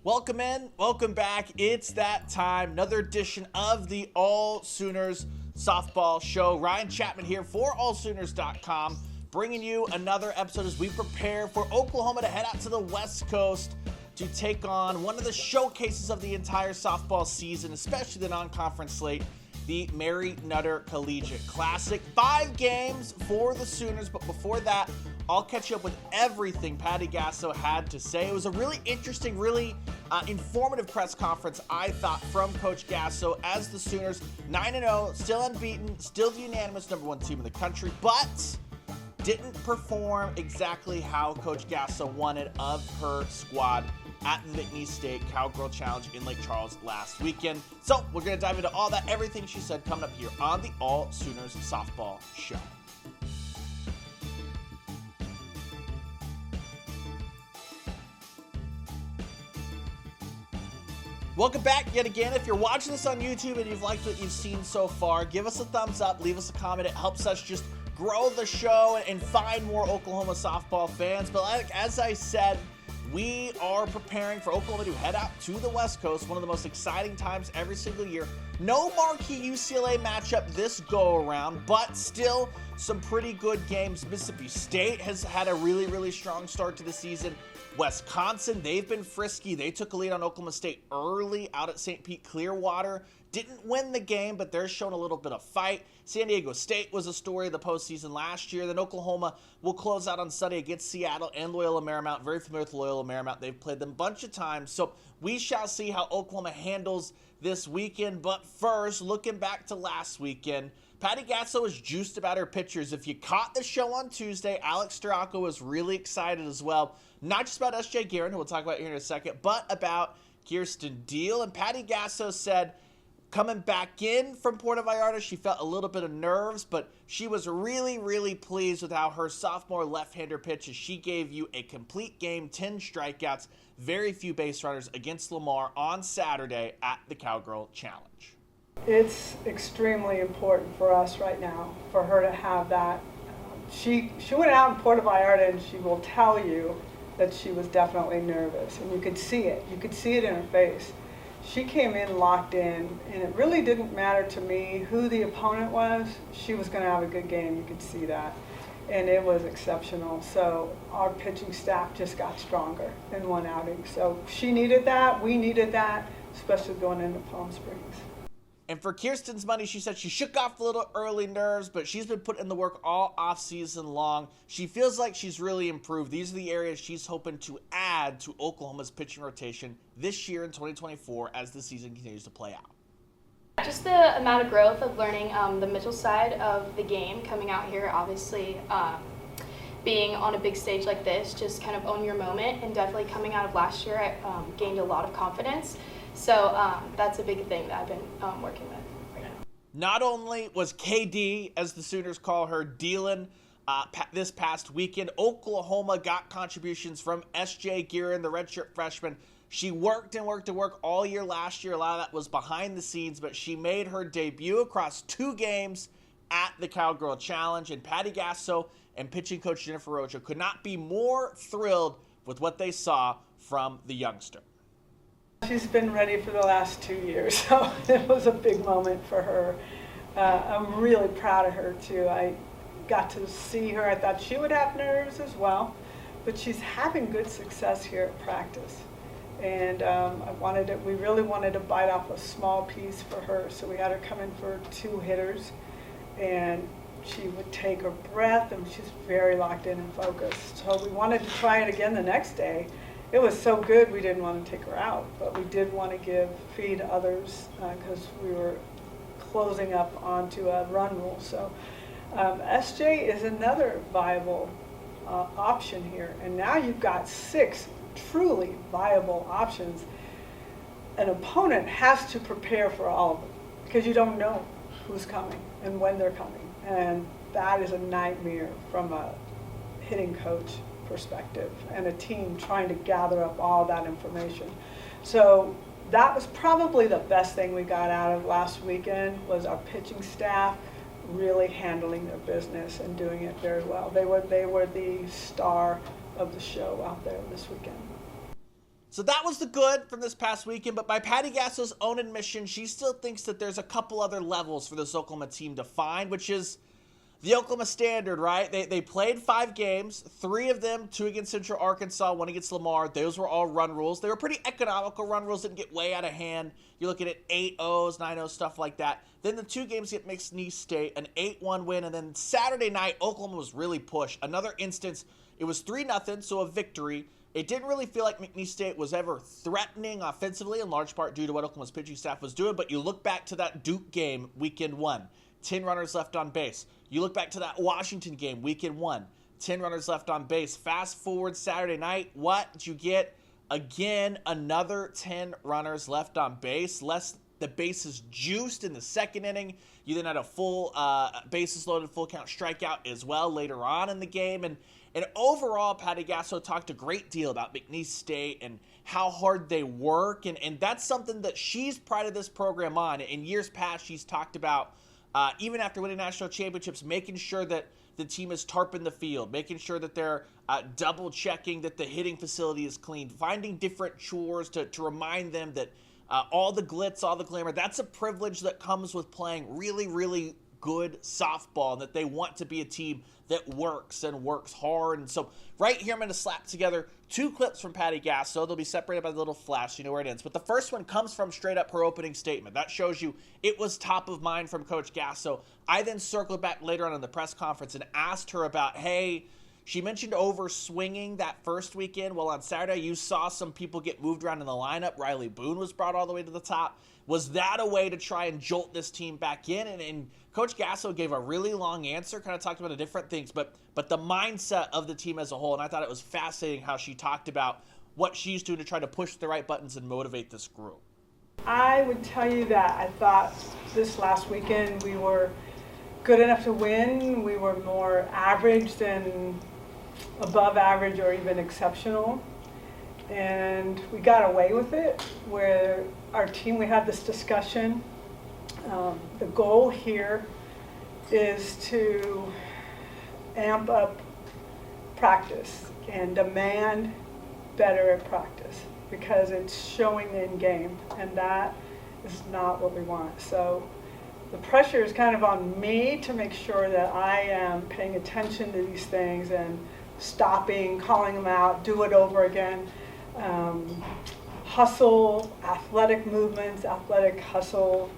Welcome in, welcome back. It's that time. Another edition of the AllSooners Softball Show. Ryan Chapman here for AllSooners.com, bringing you another episode as we prepare for Oklahoma to head out to the West Coast to take on one of the showcases of the entire softball season, especially the non-conference slate, the Mary Nutter Collegiate Classic. 5 games for the Sooners, but before that, I'll catch you up with everything Patty Gasso had to say. It was a really interesting, really informative press conference, I thought, from Coach Gasso as the Sooners 9-0, still unbeaten, still the unanimous #1 team in the country, but didn't perform exactly how Coach Gasso wanted of her squad at the McNeese State Cowgirl Challenge in Lake Charles last weekend. So we're going to dive into all that, everything she said, coming up here on the AllSooners Softball Show. Welcome back yet again. If you're watching this on YouTube and you've liked what you've seen so far, give us a thumbs up, leave us a comment. It helps us just grow the show and find more Oklahoma softball fans. But as I said, we are preparing for Oklahoma to head out to the West Coast, one of the most exciting times every single year. No marquee UCLA matchup this go-around, but still some pretty good games. Mississippi State has had a really, really strong start to the season. Wisconsin, they've been frisky. They took a lead on Oklahoma State early out at St. Pete Clearwater. Didn't win the game, but they're showing a little bit of fight. San Diego State was a story of the postseason last year. Then Oklahoma will close out on Sunday against Seattle and Loyola Marymount. Very familiar with Loyola Marymount. They've played them a bunch of times. So we shall see how Oklahoma handles this weekend. But first, looking back to last weekend, Patty Gasso was juiced about her pitchers. If you caught the show on Tuesday, Alex Storako was really excited as well. Not just about S.J. Guerin, who we'll talk about here in a second, but about Kierston Deal. And Patty Gasso said, coming back in from Puerto Vallarta, she felt a little bit of nerves, but she was really, really pleased with how her sophomore left-hander pitches. She gave you a complete game, 10 strikeouts, very few base runners against Lamar on Saturday at the Cowgirl Challenge. It's extremely important for us right now for her to have that. She went out in Puerto Vallarta and she will tell you that she was definitely nervous, and you could see it. You could see it in her face. She came in locked in, and it really didn't matter to me who the opponent was. She was going to have a good game. You could see that, and it was exceptional. So our pitching staff just got stronger in one outing. So she needed that. We needed that, especially going into Palm Springs. And for Kierston's money, she said she shook off the little early nerves, but she's been putting in the work all off-season long. She feels like she's really improved. These are the areas she's hoping to add to Oklahoma's pitching rotation this year in 2024 as the season continues to play out. Just the amount of growth of learning the mental side of the game, coming out here, obviously being on a big stage like this, just kind of own your moment, and definitely coming out of last year, I gained a lot of confidence. So that's a big thing that I've been working with right now. Not only was KD, as the Sooners call her, dealing this past weekend, Oklahoma got contributions from S.J. Guerin, the redshirt freshman. She worked and worked and worked all year last year. A lot of that was behind the scenes, but she made her debut across 2 games at the Cowgirl Challenge. And Patty Gasso and pitching coach Jennifer Rocha could not be more thrilled with what they saw from the youngster. She's been ready for the last 2 years, so it was a big moment for her. I'm really proud of her, too. I got to see her. I thought she would have nerves as well, but she's having good success here at practice. And we really wanted to bite off a small piece for her, so we had her come in for 2 hitters, and she would take her breath, and she's very locked in and focused. So we wanted to try it again the next day. It was so good we didn't want to take her out, but we did want to feed others because we were closing up onto a run rule. So SJ is another viable option here, and now you've got 6 truly viable options. An opponent has to prepare for all of them because you don't know who's coming and when they're coming, and that is a nightmare from a hitting coach perspective and a team trying to gather up all that information. So that was probably the best thing we got out of last weekend, was our pitching staff really handling their business and doing it very well. They were the star of the show out there this weekend. So that was the good from this past weekend, but by Patty Gasso's own admission, she still thinks that there's a couple other levels for this Oklahoma team to find, which is the Oklahoma standard, right? They played 5 games, 3 of them, 2 against Central Arkansas, 1 against Lamar. Those were all run rules. They were pretty economical run rules, didn't get way out of hand. You're looking at 8-0s, 9-0s, stuff like that. Then the 2 games get McNeese State, an 8-1 win, and then Saturday night, Oklahoma was really pushed. Another instance, it was 3-0, so a victory. It didn't really feel like McNeese State was ever threatening offensively, in large part due to what Oklahoma's pitching staff was doing, but you look back to that Duke game, weekend 1, 10 runners left on base. You look back to that Washington game, weekend 1, 10 runners left on base. Fast forward Saturday night, what did you get? Again, another 10 runners left on base. The bases juiced in the second inning. You then had a full bases loaded, full count strikeout as well later on in the game. And overall, Patty Gasso talked a great deal about McNeese State and how hard they work. And that's something that she's prided this program on. In years past, she's talked about, even after winning national championships, making sure that the team is tarping the field, making sure that they're double checking that the hitting facility is clean, finding different chores to remind them that all the glitz, all the glamour, that's a privilege that comes with playing really, really good softball, and that they want to be a team that works and works hard. And so right here, I'm going to slap together 2 clips from Patty Gasso. They'll be separated by the little flash, you know where it ends. But the first one comes from straight up her opening statement. That shows you it was top of mind from Coach Gasso. I then circled back later on in the press conference and asked her about, hey, she mentioned over swinging that first weekend. Well, on Saturday, you saw some people get moved around in the lineup. Riley Boone was brought all the way to the top. Was that a way to try and jolt this team back in? And Coach Gasso gave a really long answer, kind of talked about different things, but the mindset of the team as a whole. And I thought it was fascinating how she talked about what she's doing to try to push the right buttons and motivate this group. I would tell you that I thought this last weekend we were good enough to win. We were more average than above average or even exceptional. And we got away with it, where our team, we had this discussion. The goal here is to amp up practice and demand better at practice, because it's showing in game, and that is not what we want. So the pressure is kind of on me to make sure that I am paying attention to these things and stopping, calling them out, do it over again. Hustle, athletic movements, athletic hustle.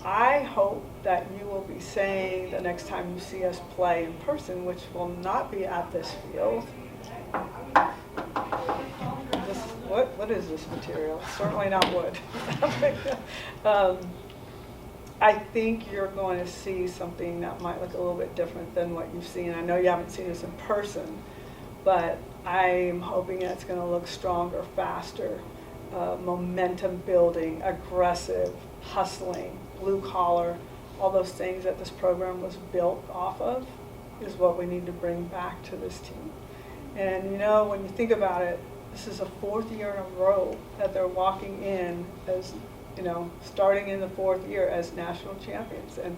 I hope that you will be saying the next time you see us play in person, which will not be at this field. What is this material? Certainly not wood. I think you're going to see something that might look a little bit different than what you've seen. I know you haven't seen us in person, but I'm hoping it's going to look stronger, faster, momentum building, aggressive, hustling, blue collar, all those things that this program was built off of is what we need to bring back to this team. And you know, when you think about it, this is a 4th year in a row that they're walking in as, you know, starting in the 4th year as national champions. And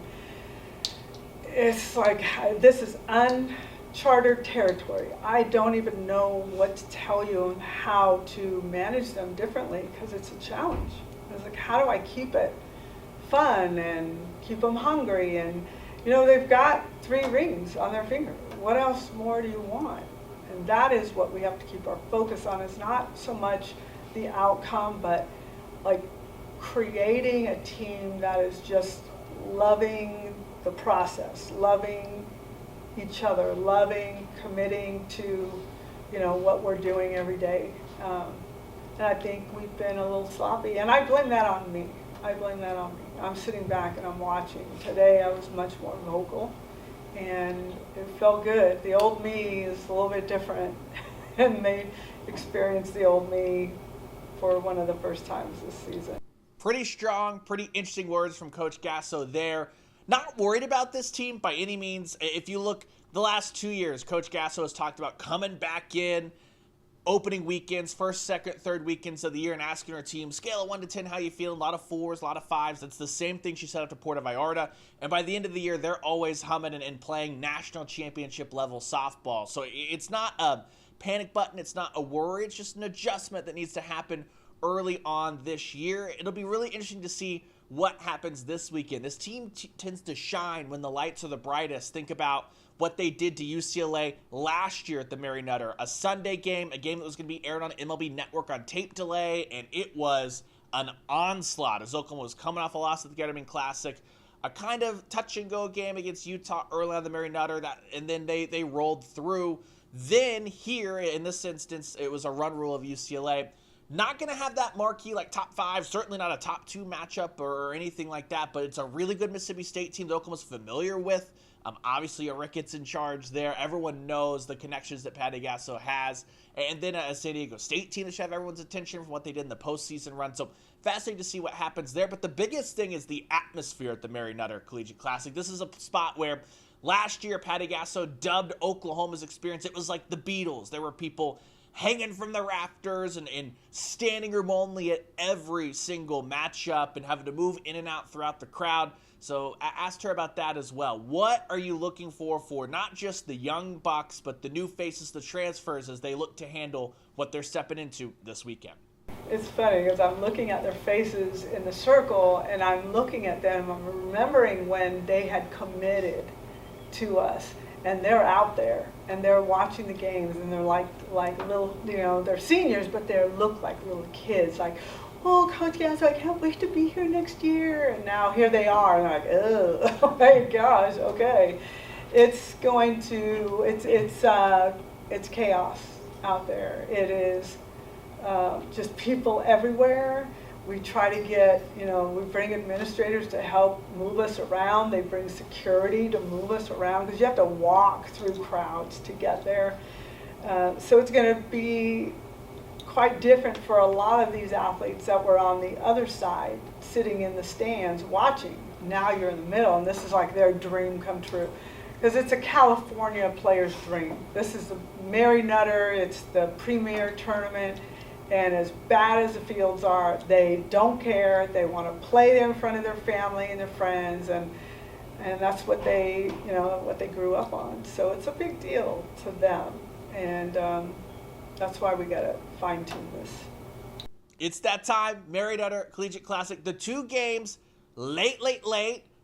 it's like, this is uncharted territory. I don't even know what to tell you on how to manage them differently, because it's a challenge. It's like, how do I keep it fun and keep them hungry? And, you know, they've got 3 rings on their finger. What else more do you want? And that is what we have to keep our focus on. It's not so much the outcome, but like creating a team that is just loving the process, loving each other, loving, committing to, you know, what we're doing every day. And I think we've been a little sloppy, and I blame that on me. I'm sitting back and I'm watching. Today I was much more vocal, and it felt good. The old me is a little bit different, and they experienced the old me for one of the first times this season. Pretty strong, pretty interesting words from Coach Gasso there. Not worried about this team by any means. If you look the last 2 years, Coach Gasso has talked about coming back in, opening weekends, first, second, third weekends of the year, and asking her team, scale of 1 to 10, how you feeling? A lot of 4s, a lot of 5s. That's the same thing she said after Puerto Vallarta. And by the end of the year, they're always humming and playing national championship level softball. So it's not a panic button. It's not a worry. It's just an adjustment that needs to happen early on this year. It'll be really interesting to see what happens this weekend. This team tends to shine when the lights are the brightest. Think about what they did to UCLA last year at the Mary Nutter, a Sunday game, a game that was going to be aired on MLB Network on tape delay, and it was an onslaught as Oklahoma was coming off a loss at the Getterman Classic, a kind of touch-and-go game against Utah early on the Mary Nutter, and then they rolled through. Then here, in this instance, it was a run rule of UCLA. Not going to have that marquee like top 5, certainly not a top 2 matchup or anything like that, but it's a really good Mississippi State team that Oklahoma's familiar with. Obviously, a Ricketts in charge there. Everyone knows the connections that Patty Gasso has. And then a San Diego State team that should have everyone's attention from what they did in the postseason run. So fascinating to see what happens there. But the biggest thing is the atmosphere at the Mary Nutter Collegiate Classic. This is a spot where last year Patty Gasso dubbed Oklahoma's experience. It was like the Beatles. There were people hanging from the rafters and standing room only at every single matchup and having to move in and out throughout the crowd. So I asked her about that as well. What are you looking for not just the young Bucks, but the new faces, the transfers, as they look to handle what they're stepping into this weekend? It's funny because I'm looking at their faces in the circle, and I'm looking at them. I'm remembering when they had committed to us, and they're out there, and they're watching the games, and they're like little, they're seniors, but they look like little kids, like, oh, Coach Gasso, I can't wait to be here next year. And now here they are, and they're like, oh my gosh, okay. It's going to, it's chaos out there. It is just people everywhere. We try to get, we bring administrators to help move us around. They bring security to move us around because you have to walk through crowds to get there. So it's going to be quite different for a lot of these athletes that were on the other side, sitting in the stands watching. Now you're in the middle, and this is like their dream come true. Because it's a California player's dream. This is the Mary Nutter, it's the premier tournament, and as bad as the fields are, they don't care. They want to play there in front of their family and their friends, and that's what they, what they grew up on. So it's a big deal to them, and that's why we got to fine-tune this. It's that time, Mary Nutter Collegiate Classic. The 2 games, late.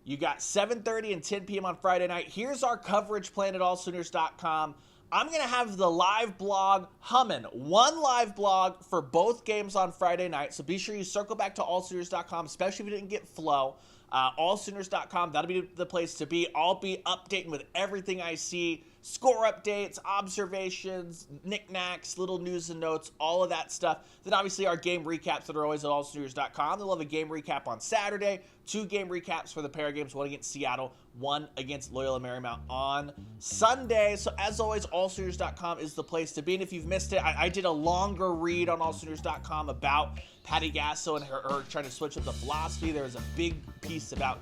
You got 7:30 and 10 p.m. on Friday night. Here's our coverage plan at AllSooners.com. I'm going to have the live blog humming. 1 live blog for both games on Friday night. So be sure you circle back to AllSooners.com, especially if you didn't get flow. AllSooners.com, that'll be the place to be. I'll be updating with everything I see. Score updates, observations, knickknacks, little news and notes, all of that stuff. Then obviously our game recaps that are always at AllSooners.com. They'll have a game recap on Saturday, 2 game recaps for the pair games, 1 against Seattle, 1 against Loyola Marymount on Sunday. So as always, AllSooners.com is the place to be. And if you've missed it, I did a longer read on AllSooners.com about Patty Gasso and her trying to switch up the philosophy. There was a big piece about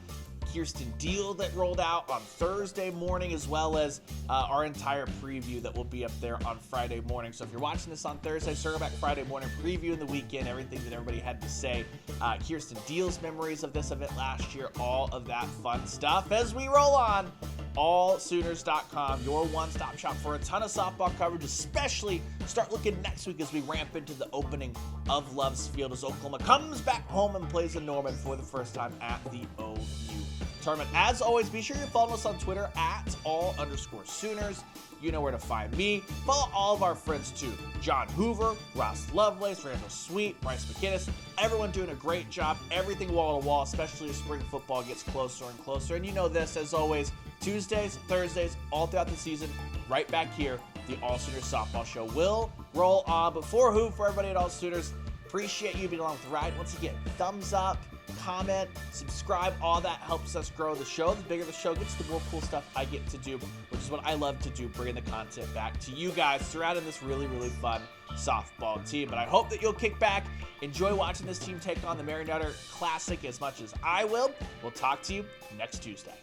Kierston Deal that rolled out on Thursday morning, as well as our entire preview that will be up there on Friday morning. So if you're watching this on Thursday, circle back Friday morning, previewing the weekend, everything that everybody had to say, Kierston Deal's memories of this event last year, all of that fun stuff. As we roll on, AllSooners.com, your one-stop shop for a ton of softball coverage, especially start looking next week as we ramp into the opening of Love's Field as Oklahoma comes back home and plays in Norman for the first time at the OU tournament. As always, be sure you follow us on Twitter at @all_Sooners. You know where to find me. Follow all of our friends too. John Hoover, Ross Lovelace, Randall Sweet, Bryce McKinnis. Everyone doing a great job. Everything wall to wall, especially as spring football gets closer and closer. And you know this, as always, Tuesdays, Thursdays, all throughout the season, right back here, the AllSooners Softball Show will roll on. But for everybody at AllSooners, appreciate you being along with the ride. Once again, thumbs up, comment, subscribe, all that helps us grow the show. The bigger the show gets, the more cool stuff I get to do, which is what I love to do, bringing the content back to you guys surrounding this really, really fun softball team. But I hope that you'll kick back, enjoy watching this team take on the Mary Nutter Classic as much as I will. We'll talk to you next Tuesday.